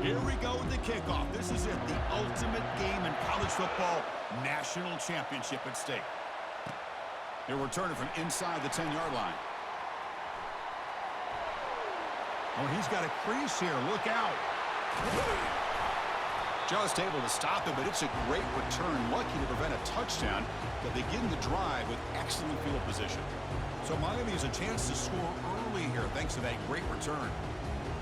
Here we go with the kickoff. This is it, the ultimate game in college football, national championship at stake. He'll return it from inside the 10-yard line. Oh, he's got a crease here. Look out. Just able to stop him, but it's a great return. Lucky to prevent a touchdown, but begin the drive with excellent field position. So Miami has a chance to score early here thanks to that great return.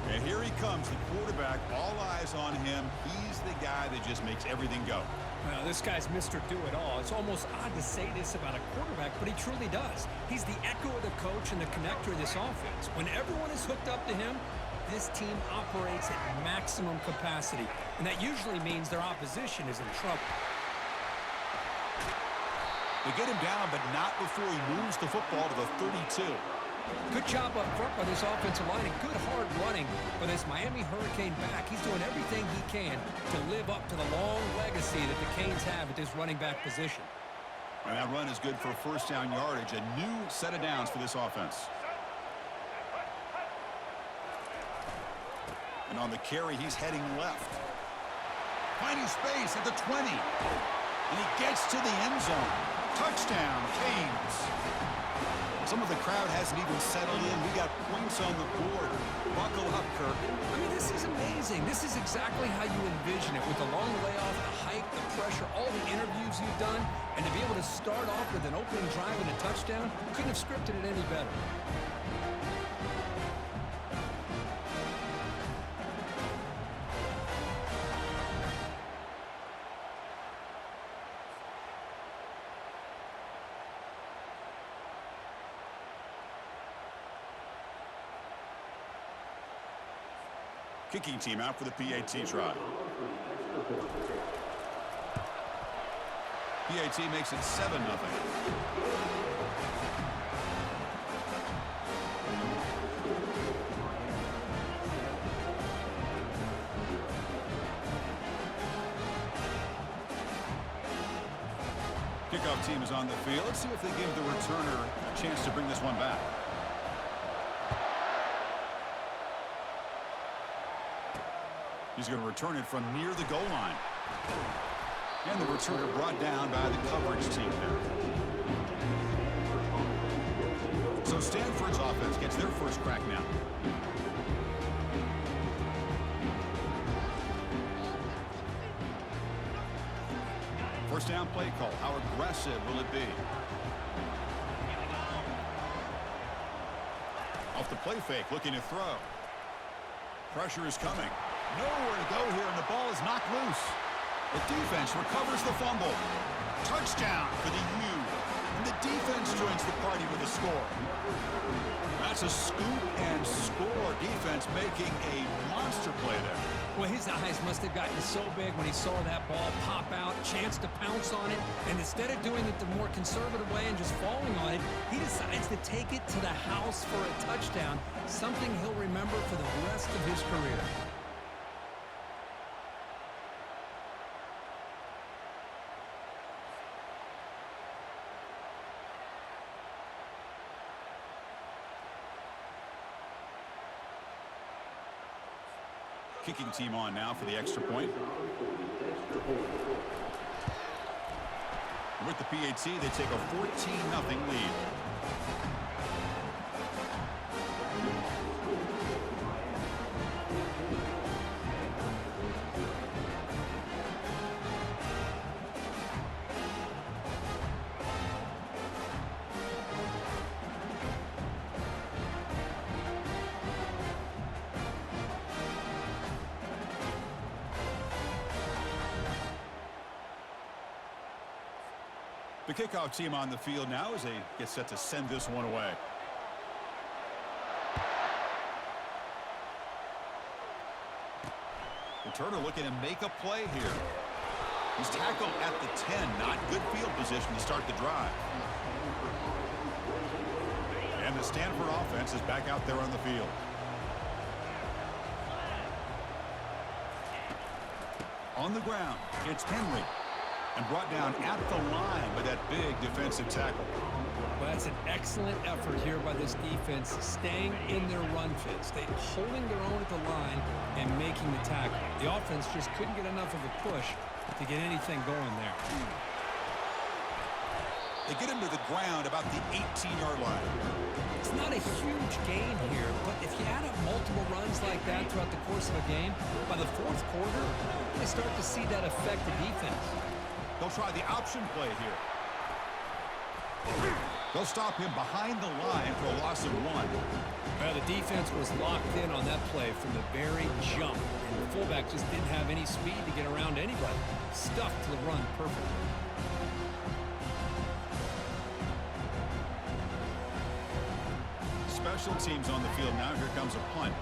And here he comes, the quarterback. All eyes on him. He's the guy that just makes everything go. Well, this guy's Mr. Do-It-All. It's almost odd to say this about a quarterback, but he truly does. He's the echo of the coach and the connector of this offense. When everyone is hooked up to him, this team operates at maximum capacity, and that usually means their opposition is in trouble. They get him down, but not before he moves the football to the 32. Good job up front by this offensive line and good hard running by this Miami Hurricane back. He's doing everything he can to live up to the long legacy that the Canes have at this running back position. And that run is good for first down yardage, a new set of downs for this offense. And on the carry, he's heading left. Finding space at the 20. And he gets to the end zone. Touchdown, Canes. Some of the crowd hasn't even settled in. We got points on the board. Buckle up, Kirk. I mean, this is amazing. This is exactly how you envision it, with the long layoff, the hype, the pressure, all the interviews you've done, and to be able to start off with an opening drive and a touchdown, couldn't have scripted it any better. Kicking team out for the PAT try. PAT makes it 7-0. Kickoff team is on the field. Let's see if they give the returner a chance to bring this one back. He's going to return it from near the goal line. And the returner brought down by the coverage team there. So Stanford's offense gets their first crack now. First down play call. How aggressive will it be? Off the play fake, looking to throw. Pressure is coming. Nowhere to go here, and the ball is knocked loose. The defense recovers the fumble. Touchdown for the U. And the defense joins the party with a score. That's a scoop and score. Defense making a monster play there. Well, his eyes must have gotten so big when he saw that ball pop out, chance to pounce on it, and instead of doing it the more conservative way and just falling on it, he decides to take it to the house for a touchdown, something he'll remember for the rest of his career. Kicking team on now for the extra point. With the PAT, they take a 14-0 lead. The kickoff team on the field now as they get set to send this one away. Returner looking to make a play here. He's tackled at the 10. Not good field position to start the drive. And the Stanford offense is back out there on the field. On the ground, it's Henry. And brought down at the line by that big defensive tackle. Well, that's an excellent effort here by this defense, staying in their run fit, holding their own at the line and making the tackle. The offense just couldn't get enough of a push to get anything going there. They get him to the ground about the 18-yard line. It's not a huge gain here, but if you add up multiple runs like that throughout the course of a game, by the fourth quarter, you're going to start to see that affect the defense. They'll try the option play here. They'll stop him behind the line for a loss of 1. Well, the defense was locked in on that play from the very jump, and the fullback just didn't have any speed to get around anybody. Stuffed the run perfectly. Special teams on the field now. Here comes a punt.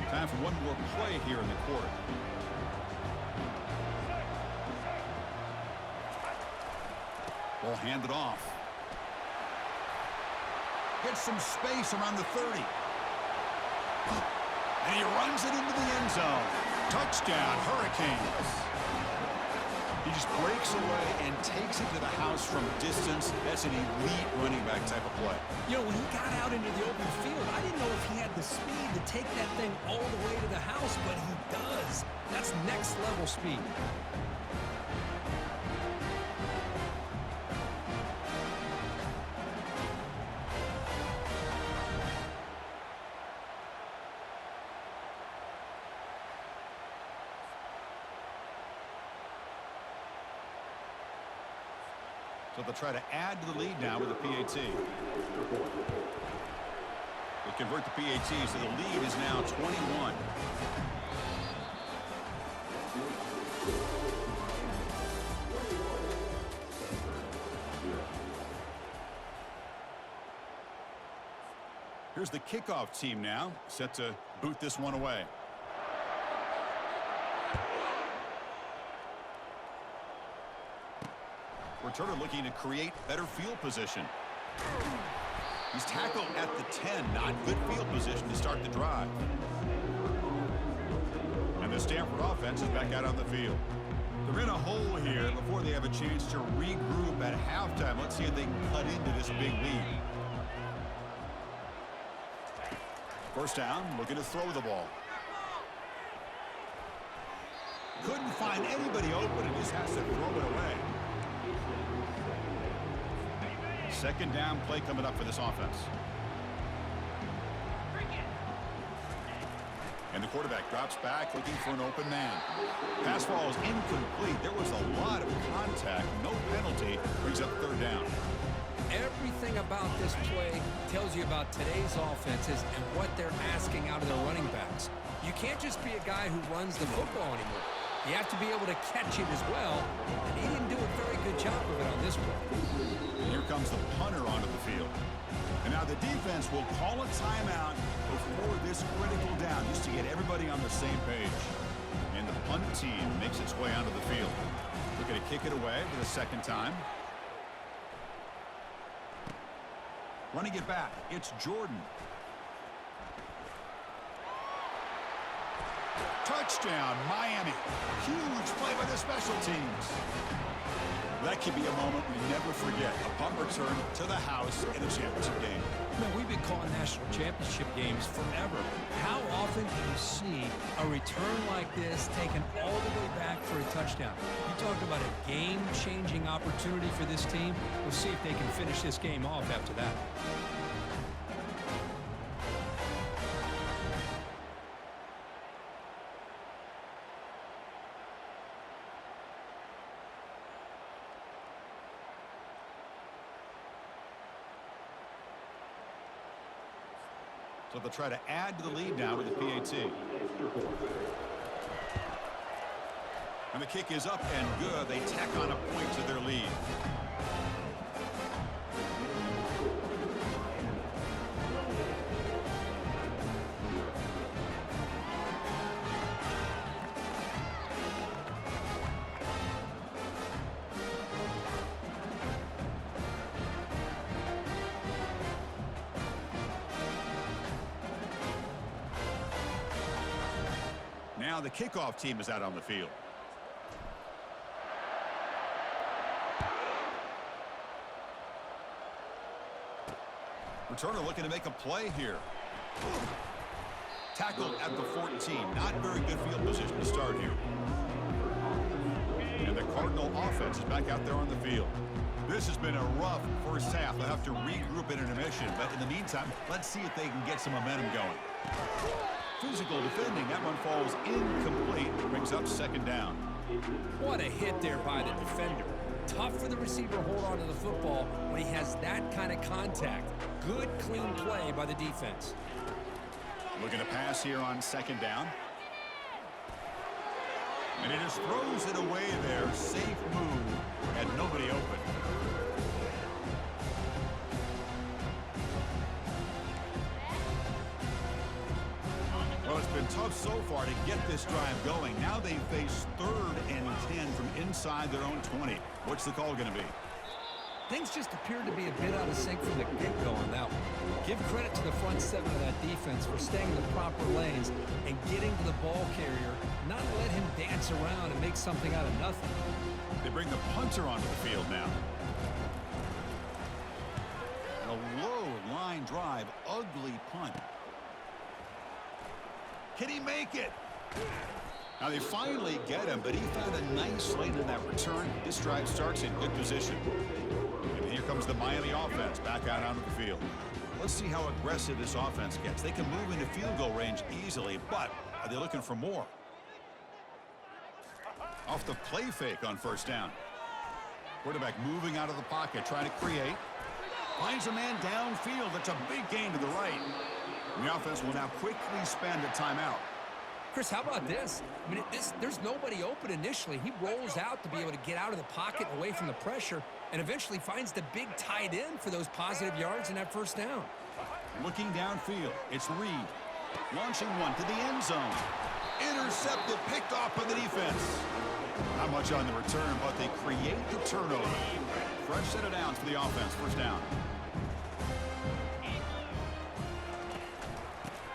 Time for one more play here in the quarter. Ball handed off. Gets some space around the 30. And he runs it into the end zone. Touchdown, Hurricanes. He just breaks away and takes it to the house from distance. That's an elite running back type of play. You know, when he got out into the open field, I didn't know if he had the speed to take that thing all the way to the house, but he does. That's next level speed. So they'll try to add to the lead now with a PAT. They convert the PAT, so the lead is now 21. Here's the kickoff team now, set to boot this one away. Returner looking to create better field position. He's tackled at the 10. Not good field position to start the drive. And the Stanford offense is back out on the field. They're in a hole here before they have a chance to regroup at halftime. Let's see if they can cut into this big lead. First down, looking to throw the ball. Couldn't find anybody open and just has to throw it away. Second down play coming up for this offense. And the quarterback drops back looking for an open man. Pass ball is incomplete. There was a lot of contact. No penalty. Brings up third down. Everything about this play tells you about today's offenses and what they're asking out of their running backs. You can't just be a guy who runs the football anymore. You have to be able to catch it as well, and he didn't do a very good job of it on this play. And here comes the punter onto the field. And now the defense will call a timeout before this critical down just to get everybody on the same page. And the punt team makes its way onto the field. Looking to kick it away for the second time. Running it back, it's Jordan. Touchdown, Miami. Huge play by the special teams. That could be a moment we never forget. A punt return to the house in a championship game. Man, we've been calling national championship games forever. How often do you see a return like this taken all the way back for a touchdown? You talk about a game-changing opportunity for this team. We'll see if they can finish this game off after that. So they'll try to add to the lead now with the PAT. And the kick is up and good. They tack on a point to their lead. Now the kickoff team is out on the field. Returner looking to make a play here. Tackled at the 14. Not very good field position to start here. And the Cardinal offense is back out there on the field. This has been a rough first half. They'll have to regroup in intermission. But in the meantime, let's see if they can get some momentum going. Physical defending. That one falls incomplete. Brings up second down. What a hit there by the defender. Tough for the receiver to hold on to the football when he has that kind of contact. Good, clean play by the defense. Looking to pass here on second down. And he just throws it away there. Safe move. Had nobody open. Well, it's been tough so far to get this drive going. Now they face 3rd and 10 from inside their own 20. What's the call going to be? Things just appeared to be a bit out of sync from the get-go on that one. Give credit to the front seven of that defense for staying in the proper lanes and getting to the ball carrier, not let him dance around and make something out of nothing. They bring the punter onto the field now. A low line drive, ugly punt. Can he make it? Now they finally get him, but he found a nice lane in that return. This drive starts in good position. And here comes the Miami offense back out onto the field. Let's see how aggressive this offense gets. They can move into field goal range easily, but are they looking for more? Off the play fake on first down. Quarterback moving out of the pocket, trying to create. Finds a man downfield. That's a big gain to the right. And the offense will now quickly spend a timeout. Chris, how about this? I mean, there's nobody open initially. He rolls out to be able to get out of the pocket away from the pressure and eventually finds the big tight end for those positive yards in that first down. Looking downfield, it's Reed. Launching one to the end zone. Intercepted, picked off by the defense. Not much on the return, but they create the turnover. Fresh set of downs for the offense, first down.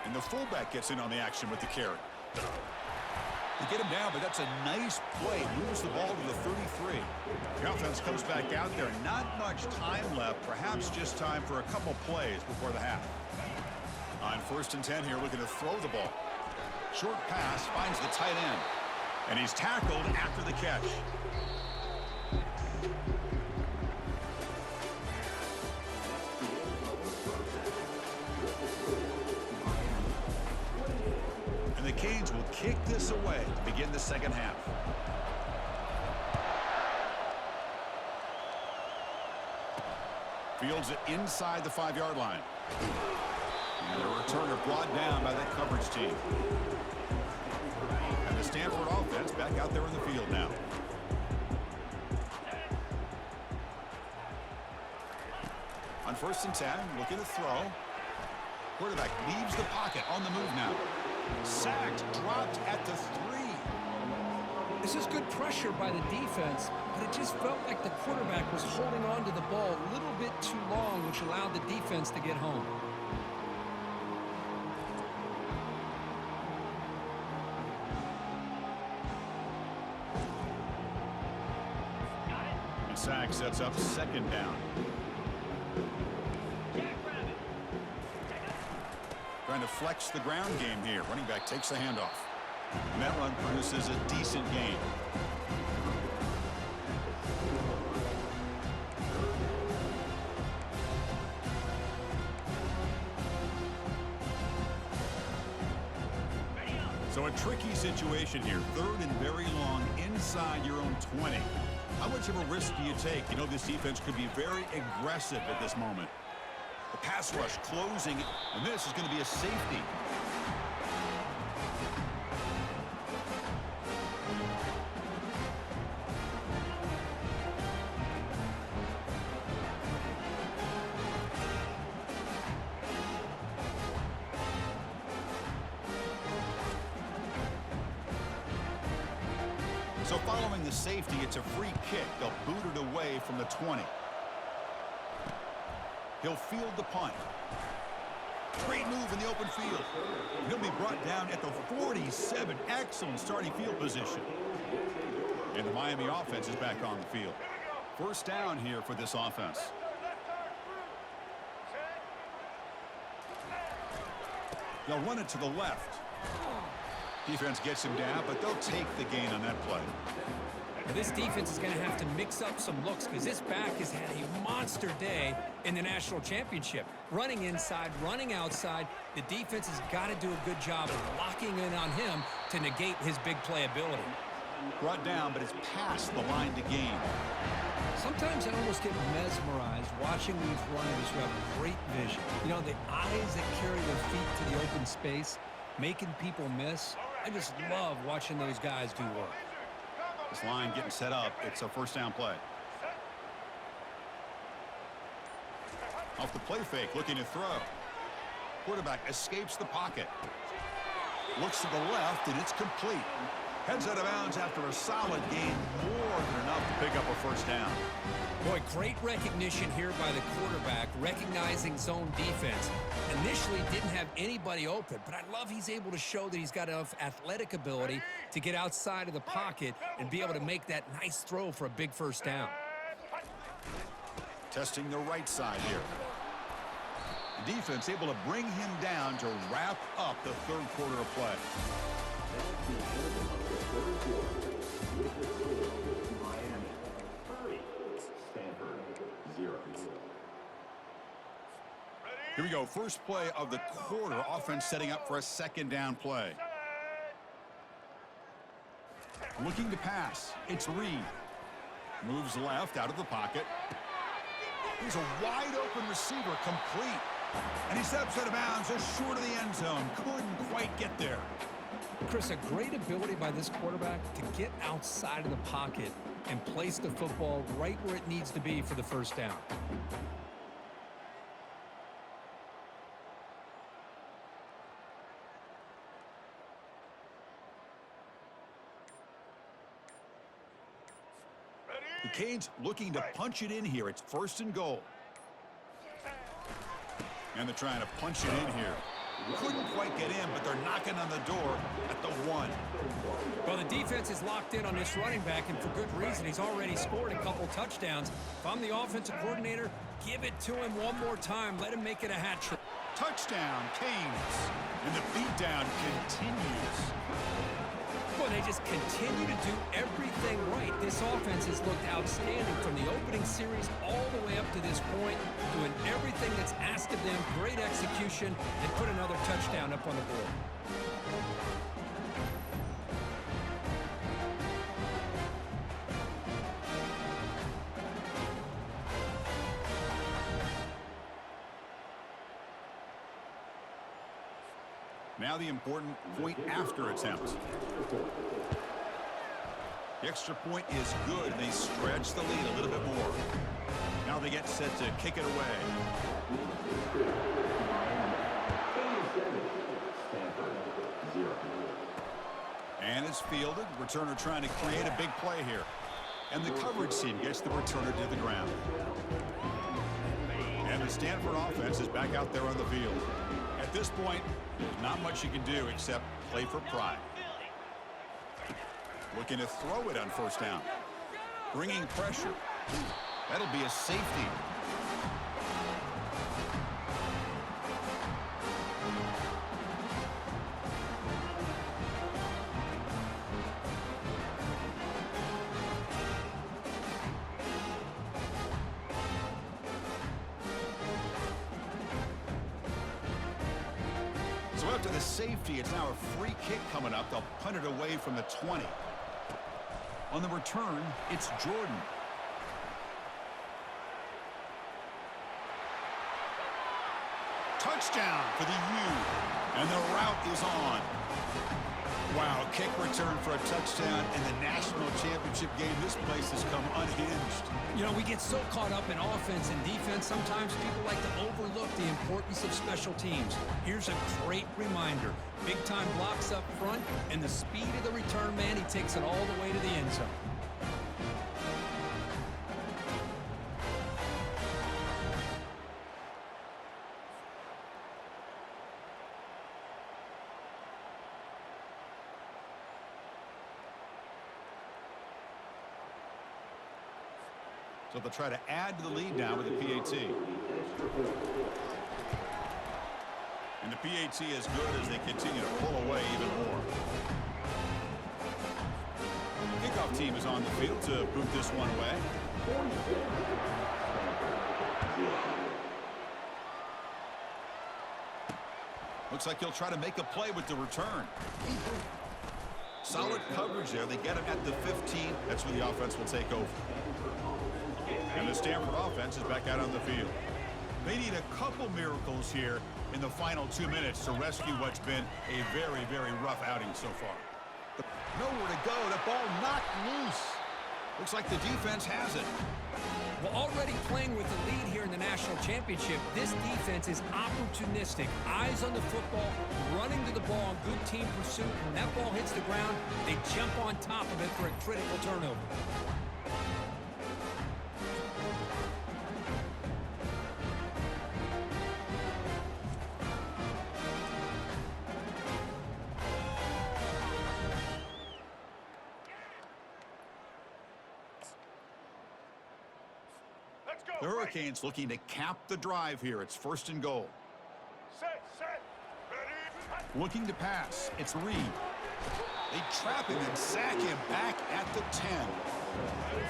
And the fullback gets in on the action with the carry. They get him down, but that's a nice play. Moves the ball to the 33. The offense comes back out there. Not much time left. Perhaps just time for a couple plays before the half. On 1st and 10 here, looking to throw the ball. Short pass, finds the tight end. And he's tackled after the catch. The Canes will kick this away to begin the second half. Fields it inside the 5-yard line. And the returner brought down by that coverage team. And the Stanford offense back out there in the field now. On 1st and 10, looking to throw. Quarterback leaves the pocket on the move now. Sacked, dropped at the 3. This is good pressure by the defense, but it just felt like the quarterback was holding on to the ball a little bit too long, which allowed the defense to get home. The sack sets up second down. Trying to flex the ground game here. Running back takes the handoff. And that run produces a decent gain. So a tricky situation here. 3rd and very long inside your own 20. How much of a risk do you take? You know, this defense could be very aggressive at this moment. The pass rush closing, and this is going to be a safety. So following the safety, it's a free kick. They'll boot it away from the 20. He'll field the punt. Great move in the open field. He'll be brought down at the 47. Excellent starting field position. And the Miami offense is back on the field. First down here for this offense. They'll run it to the left. Defense gets him down, but they'll take the gain on that play. Now, this defense is going to have to mix up some looks because this back has had a monster day in the national championship. Running inside, running outside. The defense has got to do a good job of locking in on him to negate his big play ability. Brought down, but it's past the line to gain. Sometimes I almost get mesmerized watching these runners who have great vision. You know, the eyes that carry their feet to the open space, making people miss. I just love watching those guys do work. This line getting set up. It's a first down play. Off the play fake, looking to throw. Quarterback escapes the pocket. Looks to the left, and it's complete. Heads out of bounds after a solid gain, more than enough to pick up a first down. Boy, great recognition here by the quarterback, recognizing zone defense. Initially didn't have anybody open, but I love he's able to show that he's got enough athletic ability to get outside of the pocket and be able to make that nice throw for a big first down. Testing the right side here. The defense able to bring him down to wrap up the third quarter of play. Here we go. First play of the quarter. Offense setting up for a second down play. Looking to pass. It's Reed. Moves left out of the pocket. Here's a wide open receiver, complete. And he steps out of bounds just short of the end zone. Couldn't quite get there. Chris, a great ability by this quarterback to get outside of the pocket and place the football right where it needs to be for the first down. The Canes looking to punch it in here. It's first and goal. And they're trying to punch it in here. Couldn't quite get in, but they're knocking on the door at the 1. Well, the defense is locked in on this running back, and for good reason. He's already scored a couple touchdowns. If I'm the offensive coordinator, give it to him one more time. Let him make it a hat trick. Touchdown, Canes. And the beatdown continues. Well, they just continue to do everything right. This offense has looked outstanding from the opening series all the way up to this point, doing everything that's asked of them, great execution, and put another touchdown up on the board. Now the important point after attempt. The extra point is good, and they stretch the lead a little bit more. Now they get set to kick it away. And it's fielded. Returner trying to create a big play here. And the coverage team gets the returner to the ground. And the Stanford offense is back out there on the field. At this point, there's not much you can do except play for pride. Looking to throw it on first down. Bringing pressure. That'll be a safety. So after the safety, it's now a free kick coming up. They'll punt it away from the 20. On the return, it's Jordan. Touchdown for the U. And the route is on. Wow, kick return for a touchdown in the national championship game. This place has come unhinged. You know, we get so caught up in offense and defense, sometimes people like to overlook the importance of special teams. Here's a great reminder. Big-time blocks up front, and the speed of the return man, he takes it all the way to the end zone. So they'll try to add to the lead now with the PAT. And the PAT is good as they continue to pull away even more. The kickoff team is on the field to boot this one away. Looks like he'll try to make a play with the return. Solid coverage there. They get him at the 15. That's where the offense will take over. And the Stanford offense is back out on the field. They need a couple miracles here in the final 2 minutes to rescue what's been a very, very rough outing so far. Nowhere to go. The ball knocked loose. Looks like the defense has it. Well, already playing with the lead here in the national championship, this defense is opportunistic. Eyes on the football, running to the ball in good team pursuit. When that ball hits the ground, they jump on top of it for a critical turnover. The Hurricanes looking to cap the drive here. It's 1st and goal. Set, ready. Looking to pass. It's Reed. They trap him and sack him back at the 10.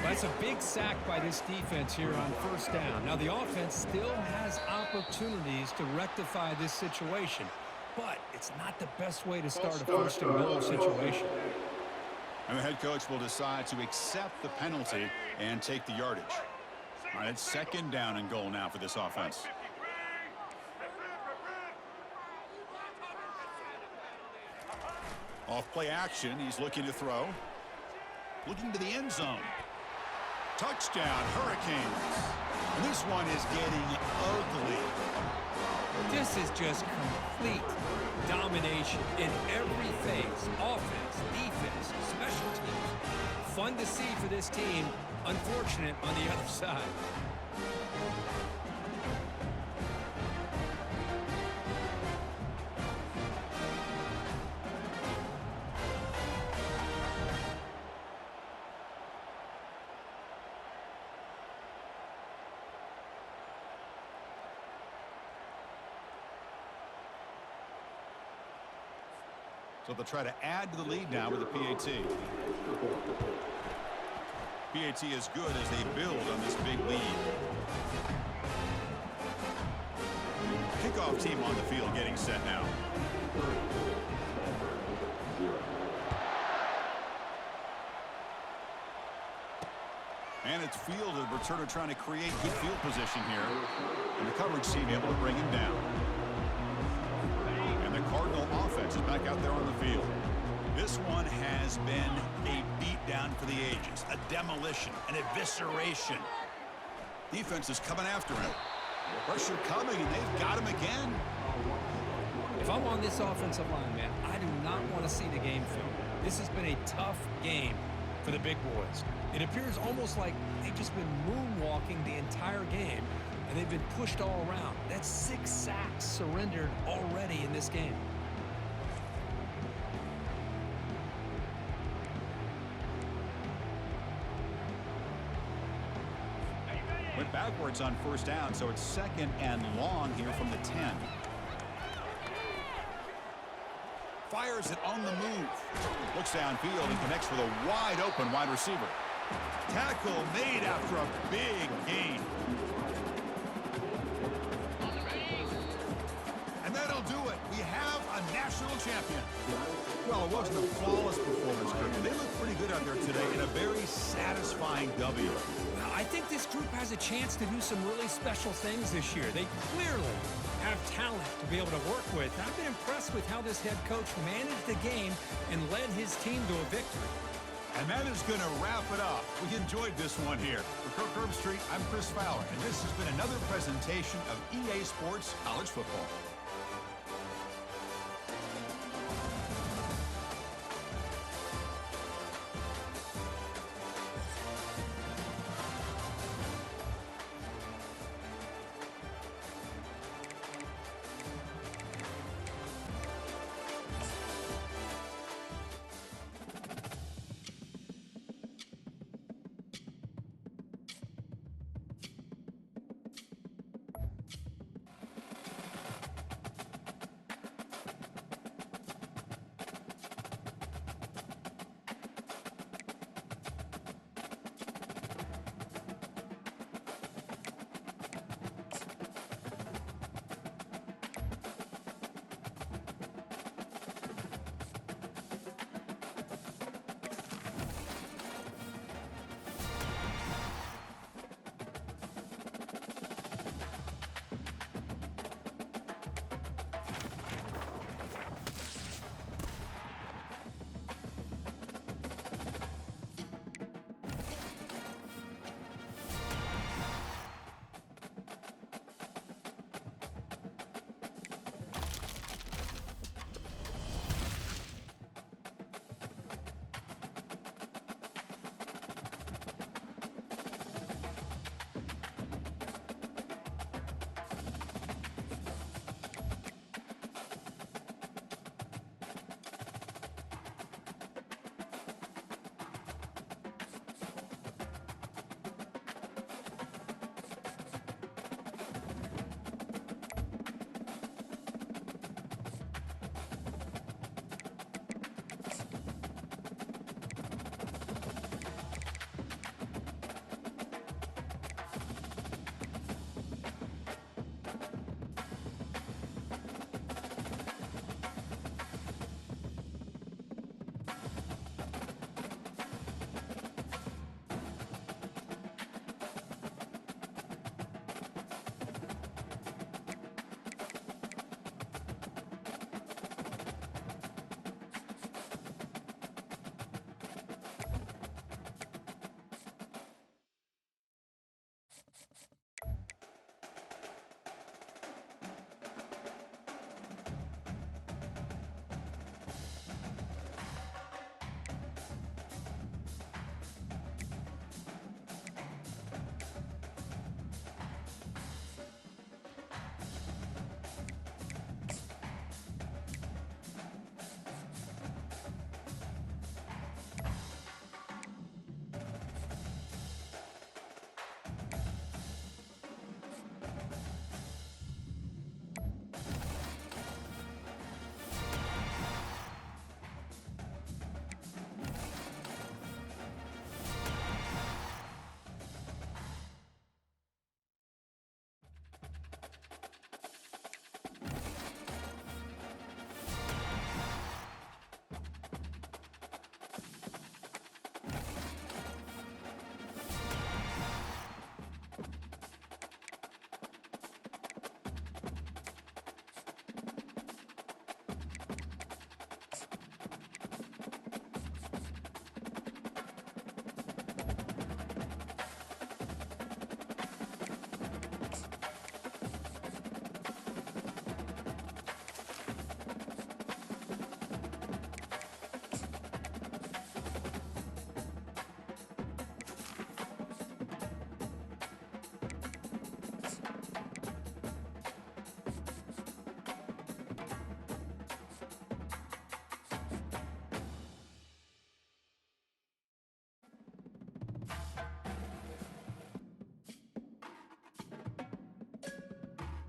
That's a big sack by this defense here on 1st down. Now, the offense still has opportunities to rectify this situation, but it's not the best way to start a 1st and goal situation. And the head coach will decide to accept the penalty and take the yardage. All right, it's 2nd down and goal now for this offense. Off play action, he's looking to throw. Looking to the end zone. Touchdown, Hurricanes. And this one is getting ugly. This is just complete domination in every phase. Offense, defense, special teams. Fun to see for this team. Unfortunate on the other side. So they'll try to add to the lead now with the PAT. PAT is good as they build on this big lead. Kickoff team on the field getting set now. And it's fielded. Returner trying to create good field position here. And the coverage team able to bring him down. And the Cardinal offense is back out there on the field. This one has been a beatdown for the ages, a demolition, an evisceration. Defense is coming after him. Pressure coming, and they've got him again. If I'm on this offensive line, man, I do not want to see the game film. This has been a tough game for the big boys. It appears almost like they've just been moonwalking the entire game, and they've been pushed all around. That's 6 sacks surrendered already in this game. Went backwards on 1st down, so it's 2nd and long here from the 10. Fires it on the move. Looks downfield and connects with a wide open wide receiver. Tackle made after a big gain. And that'll do it. We have a national champion. Well, it wasn't a flawless performance, Kirk. They look pretty good out there today in a very satisfying W. Well, I think this group has a chance to do some really special things this year. They clearly have talent to be able to work with. I've been impressed with how this head coach managed the game and led his team to a victory. And that is going to wrap it up. We enjoyed this one here. For Kirk Herbstreit, I'm Chris Fowler, and this has been another presentation of EA Sports College Football.